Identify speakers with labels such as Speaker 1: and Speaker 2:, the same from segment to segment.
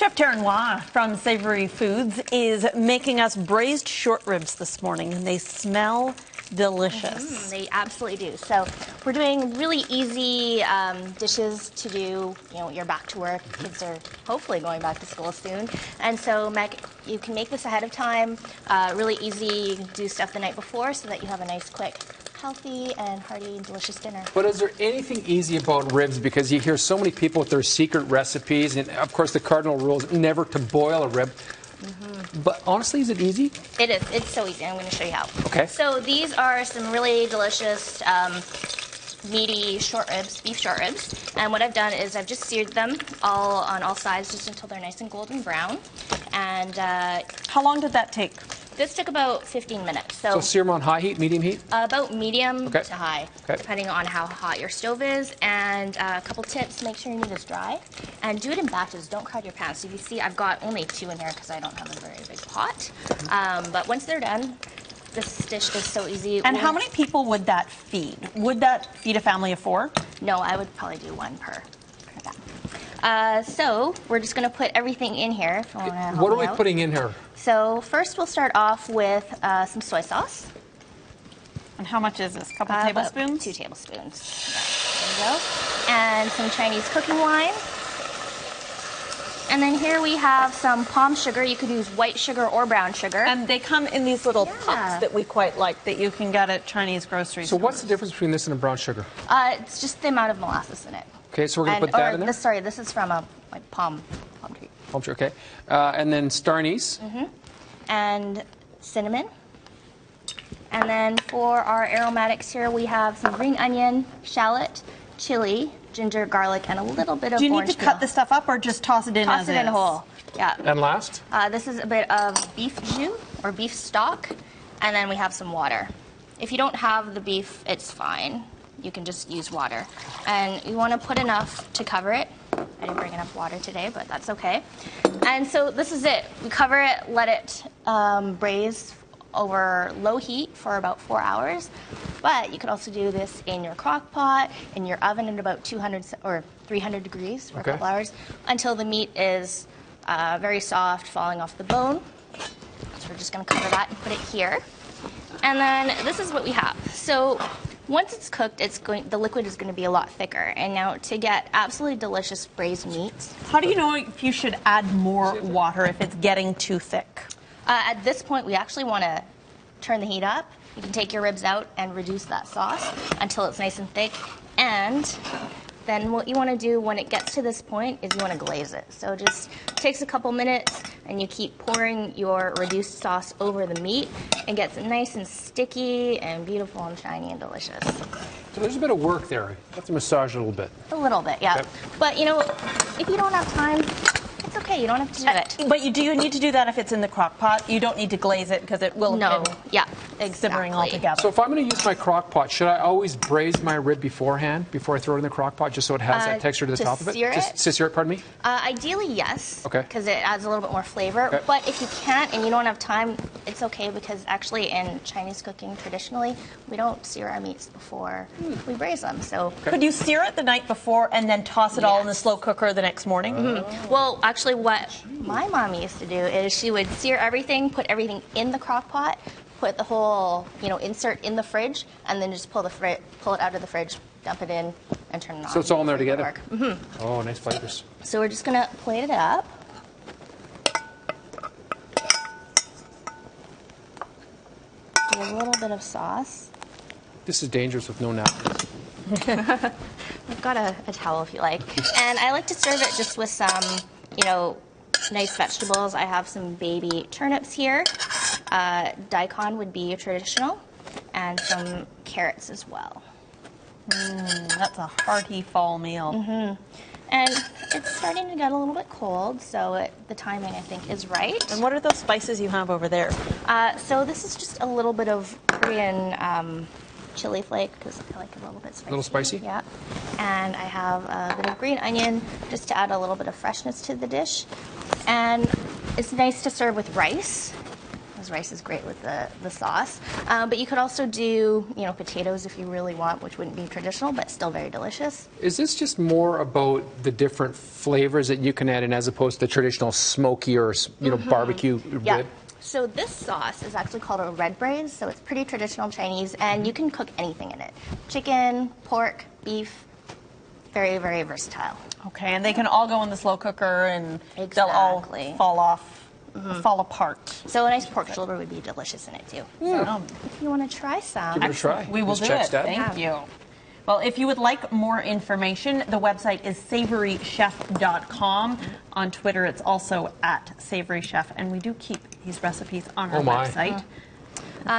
Speaker 1: Chef Taryn from Savoury Foods is making us braised short ribs this morning, and they smell delicious.
Speaker 2: They absolutely do. So we're doing really easy dishes to do. You know, you're back to work. Kids are hopefully going back to school soon, and so you can make this ahead of time. Really easy. You can do stuff the night before so that you have a nice, quick, healthy and hearty, delicious dinner.
Speaker 3: But is there anything easy about ribs? Because you hear so many people with their secret recipes, and of course the cardinal rule is never to boil a rib. But honestly, is it easy?
Speaker 2: It is. It's so easy. I'm going to show you how.
Speaker 3: Okay.
Speaker 2: So these are some really delicious, meaty short ribs, beef short ribs. And what I've done is I've just seared them on all sides just until they're nice and golden brown. And
Speaker 1: how long did that take?
Speaker 2: This took about 15 minutes.
Speaker 3: So sear them on high heat, medium heat?
Speaker 2: About medium to high, depending on how hot your stove is. And a couple tips, make sure your meat is dry. And do it in batches, don't crowd your pan. So if you see, I've got only 2 in here because I don't have a very big pot. But once they're done, this dish is so easy.
Speaker 1: And how many people would that feed? Would that feed a family of 4?
Speaker 2: No, I would probably do 1 per. So we're just going to put everything in here. If you want to help
Speaker 3: what are
Speaker 2: me
Speaker 3: we
Speaker 2: out.
Speaker 3: putting in here?
Speaker 2: So first we'll start off with some soy sauce.
Speaker 1: And how much is this? A couple tablespoons?
Speaker 2: 2 tablespoons. There you go. And some Chinese cooking wine. And then here we have some palm sugar. You could use white sugar or brown sugar.
Speaker 1: And they come in these little pucks that we quite like that you can get at Chinese grocery stores.
Speaker 3: So what's the difference between this and a brown sugar?
Speaker 2: It's just the amount of molasses in it.
Speaker 3: Okay, so we're going to put that in there?
Speaker 2: Sorry, this is from a palm tree.
Speaker 3: Palm tree, okay. And then star anise.
Speaker 2: And cinnamon. And then for our aromatics here, we have some green onion, shallot, chili, ginger, garlic, and a little bit of orange
Speaker 1: peel. Do you need to cut this stuff up or just toss it in
Speaker 2: Toss it in whole. Yeah.
Speaker 3: And last?
Speaker 2: This is a bit of beef jus or beef stock, and then we have some water. If you don't have the beef, it's fine. You can just use water. And you want to put enough to cover it. I didn't bring enough water today, but that's okay. And so this is it. We cover it, let it braise over low heat for about 4 hours. But you could also do this in your crock pot, in your oven at about 200 or 300 degrees for a couple hours until the meat is very soft, falling off the bone. So we're just going to cover that and put it here. And then this is what we have. So once it's cooked, the liquid is going to be a lot thicker. And now to get absolutely delicious braised meats.
Speaker 1: How do you know if you should add more water if it's getting too thick?
Speaker 2: At this point, we actually want to turn the heat up. You can take your ribs out and reduce that sauce until it's nice and thick. And then what you want to do when it gets to this point is you want to glaze it. So just takes a couple minutes and you keep pouring your reduced sauce over the meat. It gets nice and sticky and beautiful and shiny and delicious.
Speaker 3: So there's a bit of work there. You have to massage it a little bit.
Speaker 2: A little bit, yeah. Okay. But you know, if you don't have time, it's okay. You don't have to do it.
Speaker 1: But you do need to do that if it's in the crock pot. You don't need to glaze it because it will simmering all together.
Speaker 3: So if I'm going to use my crock pot, should I always braise my rib beforehand before I throw it in the crock pot, just so it has that texture to the top of it? Just to sear it, pardon me?
Speaker 2: Ideally, yes. Okay. Because it adds a little bit more flavor. Okay. But if you can't and you don't have time, it's okay because actually in Chinese cooking traditionally, we don't sear our meats before we braise them. So
Speaker 1: could you sear it the night before and then toss it all in the slow cooker the next morning?
Speaker 2: Well, actually, what my mom used to do is she would sear everything, put everything in the crock pot, put the whole insert in the fridge, and then just pull it out of the fridge, dump it in, and turn it on.
Speaker 3: So it's all in there together? Oh, nice flavors.
Speaker 2: So we're just going to plate it up. Do a little bit of sauce.
Speaker 3: This is dangerous with no napkins.
Speaker 2: I've got a towel if you like. And I like to serve it just with some, nice vegetables. I have some baby turnips here. Daikon would be traditional. And some carrots as well.
Speaker 1: That's a hearty fall meal.
Speaker 2: And it's starting to get a little bit cold, so the timing, I think, is right.
Speaker 1: And what are those spices you have over there?
Speaker 2: So this is just a little bit of Korean chili flake, because I like it a little bit spicy.
Speaker 3: A little spicy?
Speaker 2: Yeah. And I have a bit of green onion, just to add a little bit of freshness to the dish. And it's nice to serve with rice. because rice is great with the sauce. But you could also do, potatoes if you really want, which wouldn't be traditional, but still very delicious.
Speaker 3: Is this just more about the different flavors that you can add in as opposed to traditional smoky or barbecue
Speaker 2: Yeah.
Speaker 3: rib?
Speaker 2: So this sauce is actually called a red braised, so it's pretty traditional Chinese, and you can cook anything in it. Chicken, pork, beef, very, very versatile.
Speaker 1: Okay, and they can all go in the slow cooker and they'll all
Speaker 2: Exactly.
Speaker 1: fall off, fall apart.
Speaker 2: So a nice pork shoulder would be delicious in it too. So if you want to try some.
Speaker 3: Give it a try.
Speaker 1: We will
Speaker 3: Ms.
Speaker 1: do
Speaker 3: Check's
Speaker 1: it.
Speaker 3: dad.
Speaker 1: Thank you. Well, if you would like more information, the website is savorychef.com. On Twitter, it's also at savorychef, and we do keep these recipes on our website.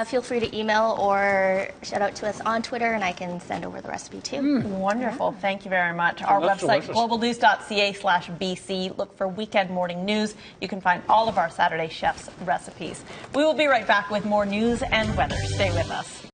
Speaker 2: Feel free to email or shout out to us on Twitter, and I can send over the recipe too.
Speaker 1: Wonderful. Thank you very much. Our
Speaker 3: that's
Speaker 1: website,
Speaker 3: delicious.
Speaker 1: globalnews.ca/BC. Look for Weekend Morning News. You can find all of our Saturday Chef's recipes. We will be right back with more news and weather. Stay with us.